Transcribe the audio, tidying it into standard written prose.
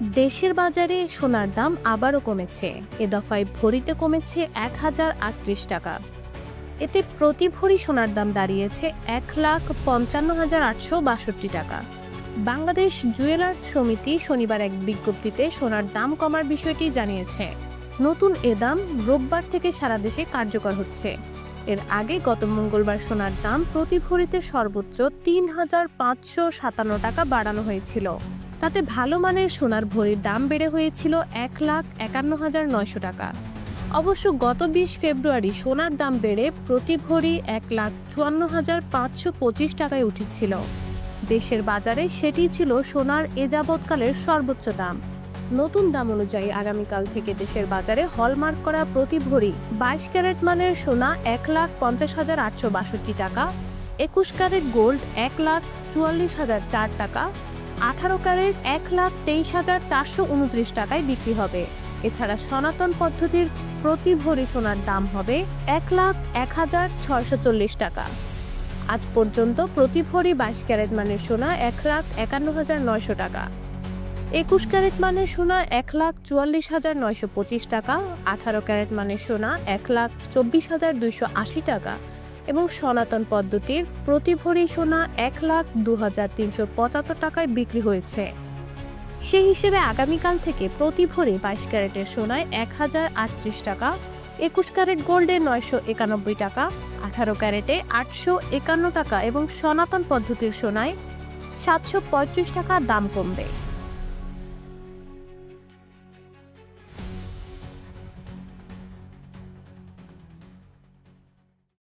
দেশের বাজারে সোনার দাম আবারও কমেছে। এ দফায় ভরিতে কমেছে ১,০৩৮ টাকা। এতে প্রতি ভরি সোনার দাম দাঁড়িয়েছে ১,৫৫,৮৬২ টাকা। বাংলাদেশ জুয়েলার্স সমিতি শনিবার এক বিজ্ঞপ্তিতে সোনার দাম কমার বিষয়টি জানিয়েছে। নতুন এ দাম রোববার থেকে সারা দেশে কার্যকর হচ্ছে। এর আগে গত মঙ্গলবার সোনার দাম প্রতি ভরিতে সর্বোচ্চ ৩,৫৫৭ টাকা বাড়ানো হয়েছিল। তাতে ভালো মানের সোনার ভরির দাম বেড়ে হয়েছিল ১,৫১,৯০০ টাকা। অবশ্য গত ২০ ফেব্রুয়ারি সোনার দাম বেড়ে প্রতি ভরি ১,৫৪,৫২৫ টাকায় উঠেছিল। দেশের বাজারে সেটি ছিল সোনার এ যাবৎকালের সর্বোচ্চ দাম। নতুন দাম অনুযায়ী আগামীকাল থেকে দেশের বাজারে হলমার্ক করা প্রতি ভরি ২২ ক্যারেট মানের সোনা ১,৫০,৮৬২ টাকা, ২১ ক্যারেট গোল্ড ১,৪৪,০০৪ টাকা, ১৮ ক্যারেট ১,২৩,৪২৯ টাকায় বিক্রি হবে। এছাড়া সনাতন পদ্ধতির প্রতি ভরি সোনার দাম হবে ১,০১,৬৪০ টাকা। আজ পর্যন্ত প্রতি ভরি ২২ ক্যারেট মানের সোনা ১,৫১,৯০০ টাকা, ২১ ক্যারেট মানের সোনা ১,৪৪,৯২৫ টাকা, ১৮ ক্যারেট মানের সোনা ১,২৪,২৮০ টাকা এবং সনাতন পদ্ধতির প্রতি ভরি সোনা ১,০২,৩৭৫ টাকায় বিক্রি হয়েছে। সেই হিসেবে আগামীকাল থেকে প্রতি ভরি ২২ ক্যারেটের সোনায় ১,০৩৮ টাকা, ২১ ক্যারেট গোল্ডে ৯৯১ টাকা, ১৮ ক্যারেটে ৮৫১ টাকা এবং সনাতন পদ্ধতির সোনায় ৭৩৫ টাকা দাম কমবে।